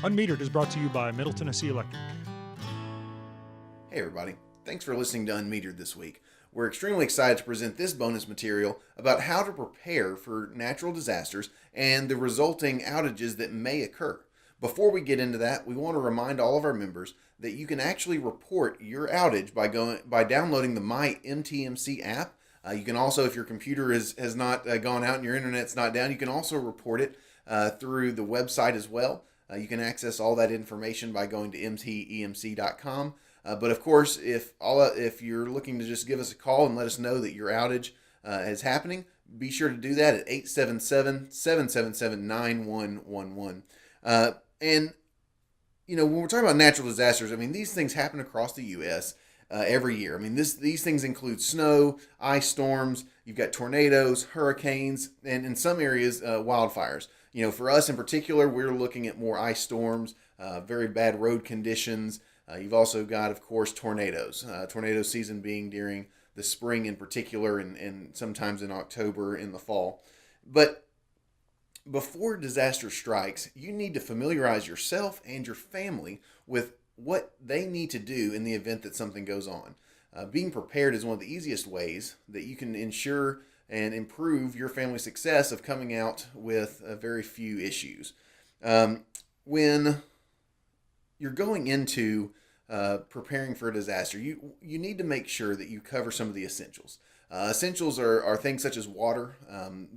Unmetered is brought to you by Middle Tennessee Electric. Hey everybody, thanks for listening to unMetered this week. We're extremely excited to present this bonus material about how to prepare for natural disasters and the resulting outages that may occur. Before we get into that, we want to remind all of our members that you can actually report your outage by downloading the My MTMC app. You can also, if your computer has not gone out and your internet's not down, you can also report it through the website as well. You can access all that information by going to mtemc.com. But of course, if you're looking to just give us a call and let us know that your outage is happening, be sure to do that at 877-777-9111. And when we're talking about natural disasters, I mean, these things happen across the U.S. Every year. I mean, these things include snow, ice storms. You've got tornadoes, hurricanes, and in some areas, wildfires. For us in particular, we're looking at more ice storms, very bad road conditions. You've also got, of course, tornadoes. Tornado season being during the spring in particular, and sometimes in October in the fall. But before disaster strikes, you need to familiarize yourself and your family with what they need to do in the event that something goes on. Being prepared is one of the easiest ways that you can ensure and improve your family's success of coming out with very few issues. When you're going into preparing for a disaster, you need to make sure that you cover some of the essentials. Essentials are things such as water.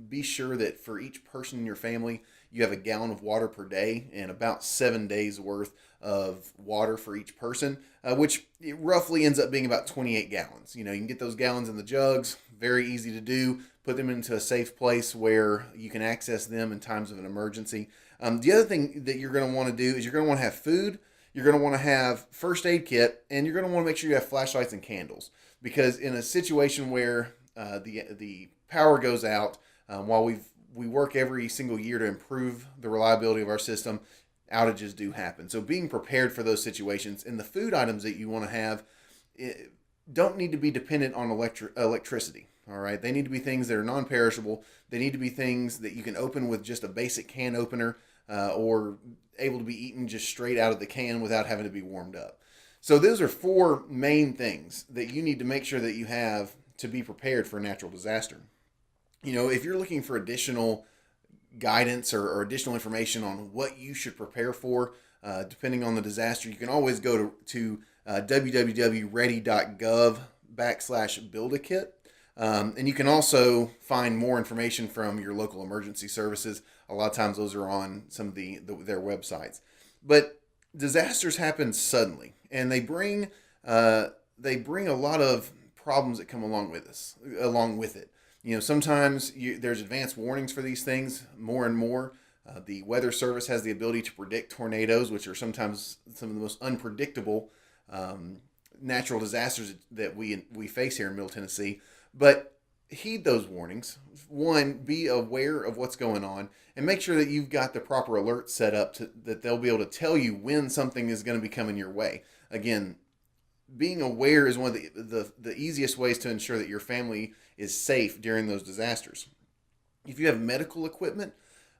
Be sure that for each person in your family, you have a gallon of water per day and about 7 days worth of water for each person, which roughly ends up being about 28 gallons. You can get those gallons in the jugs, very easy to do. Put them into a safe place where you can access them in times of an emergency. The other thing that you're going to want to do is you're going to want to have food, you're going to want to have first aid kit, and you're going to want to make sure you have flashlights and candles. Because in a situation where the power goes out, while we work every single year to improve the reliability of our system, outages do happen. So being prepared for those situations, and the food items that you want to have don't need to be dependent on electricity. All right, they need to be things that are non-perishable. They need to be things that you can open with just a basic can opener, or able to be eaten just straight out of the can without having to be warmed up. So those are four main things that you need to make sure that you have to be prepared for a natural disaster. If you're looking for additional guidance or additional information on what you should prepare for, depending on the disaster, you can always go to www.ready.gov/build-a-kit. And you can also find more information from your local emergency services. A lot of times those are on some of their websites. But disasters happen suddenly, and they bring a lot of problems that come along with it. Sometimes there's advanced warnings for these things more and more. The Weather Service has the ability to predict tornadoes, which are sometimes some of the most unpredictable natural disasters that we face here in Middle Tennessee. But heed those warnings. One, be aware of what's going on, and make sure that you've got the proper alerts set up that they'll be able to tell you when something is going to be coming your way. Again, being aware is one of the easiest ways to ensure that your family is safe during those disasters. If you have medical equipment,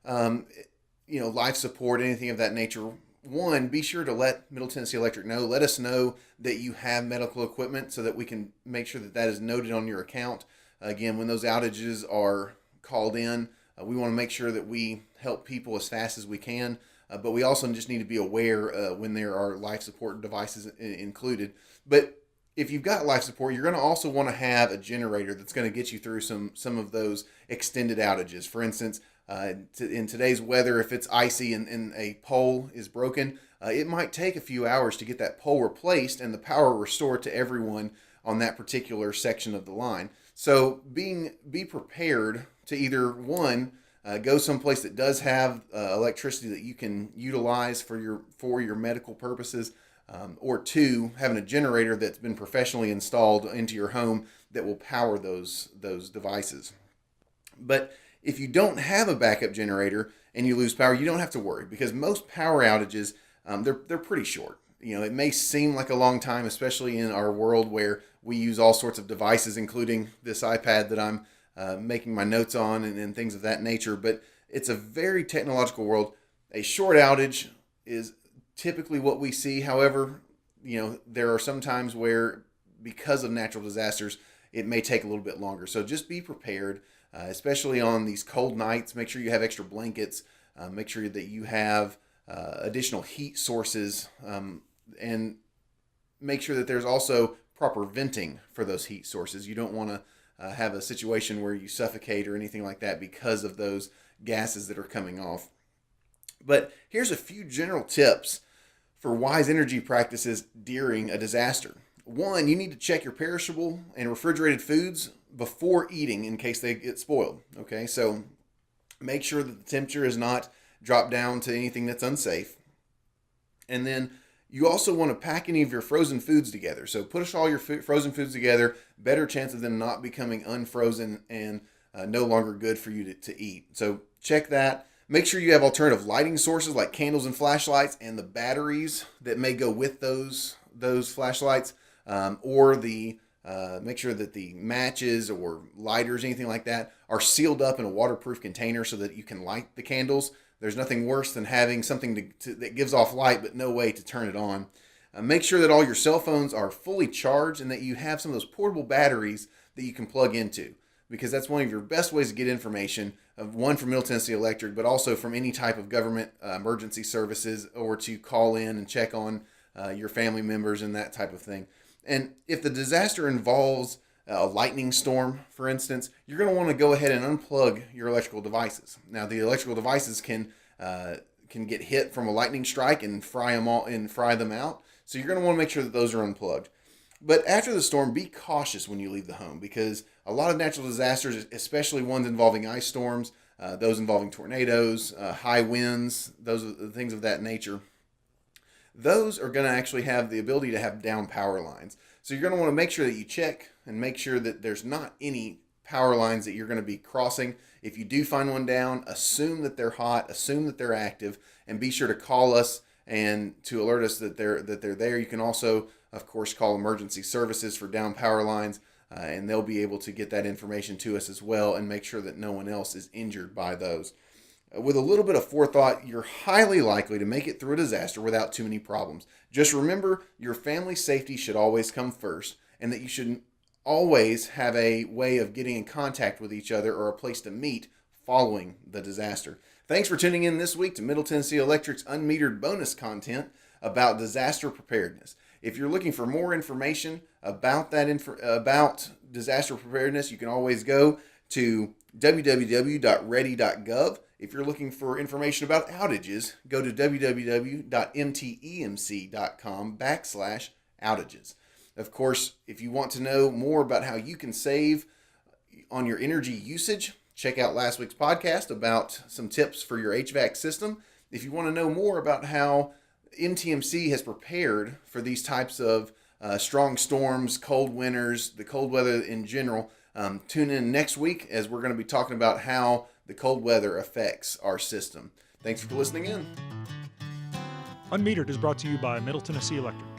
life support, anything of that nature, one, be sure to let Middle Tennessee Electric know. Let us know that you have medical equipment so that we can make sure that is noted on your account. Again, when those outages are called in, we want to make sure that we help people as fast as we can. But we also just need to be aware when there are life support devices included. But if you've got life support, you're going to also want to have a generator that's going to get you through some of those extended outages. For instance, in today's weather, if it's icy and a pole is broken, it might take a few hours to get that pole replaced and the power restored to everyone on that particular section of the line. So be prepared to either one, go someplace that does have electricity that you can utilize for your medical purposes, or two, having a generator that's been professionally installed into your home that will power those devices. But if you don't have a backup generator and you lose power, you don't have to worry, because most power outages, they're pretty short. It may seem like a long time, especially in our world where we use all sorts of devices, including this iPad that I'm making my notes on and things of that nature. But it's a very technological world. A short outage is typically what we see. However, there are some times where, because of natural disasters, it may take a little bit longer. So just be prepared, especially on these cold nights. Make sure you have extra blankets. Make sure that you have additional heat sources, and make sure that there's also proper venting for those heat sources. You don't want to have a situation where you suffocate or anything like that because of those gases that are coming off. But here's a few general tips for wise energy practices during a disaster. One, you need to check your perishable and refrigerated foods before eating in case they get spoiled. Okay, so make sure that the temperature is not dropped down to anything that's unsafe. And then you also want to pack any of your frozen foods together. So push all your frozen foods together, better chance of them not becoming unfrozen and no longer good for you to eat. So check that. Make sure you have alternative lighting sources like candles and flashlights, and the batteries that may go with those flashlights, or make sure that the matches or lighters, anything like that, are sealed up in a waterproof container so that you can light the candles. There's nothing worse than having something that gives off light but no way to turn it on. Make sure that all your cell phones are fully charged and that you have some of those portable batteries that you can plug into, because that's one of your best ways to get information, one from Middle Tennessee Electric, but also from any type of government emergency services, or to call in and check on your family members and that type of thing. And if the disaster involves a lightning storm, for instance, you're going to want to go ahead and unplug your electrical devices. Now, the electrical devices can get hit from a lightning strike and fry them out. So you're going to want to make sure that those are unplugged. But after the storm, be cautious when you leave the home, because a lot of natural disasters, especially ones involving ice storms, those involving tornadoes, high winds, those are the things of that nature, those are going to actually have the ability to have down power lines. So you're going to want to make sure that you check and make sure that there's not any power lines that you're going to be crossing. If you do find one down, assume that they're hot, assume that they're active, and be sure to call us and to alert us that they're there. You can also, of course, call emergency services for down power lines, and they'll be able to get that information to us as well and make sure that no one else is injured by those. With a little bit of forethought, you're highly likely to make it through a disaster without too many problems. Just remember, your family's safety should always come first, and that you should always have a way of getting in contact with each other or a place to meet following the disaster. Thanks for tuning in this week to Middle Tennessee Electric's unmetered bonus content about disaster preparedness. If you're looking for more information about about disaster preparedness, you can always go to www.ready.gov. If you're looking for information about outages, go to www.mtemc.com/outages. Of course, if you want to know more about how you can save on your energy usage, check out last week's podcast about some tips for your HVAC system. If you want to know more about how MTMC has prepared for these types of strong storms, cold winters, the cold weather in general, tune in next week as we're going to be talking about how the cold weather affects our system. Thanks for listening in. Unmetered is brought to you by Middle Tennessee Electric.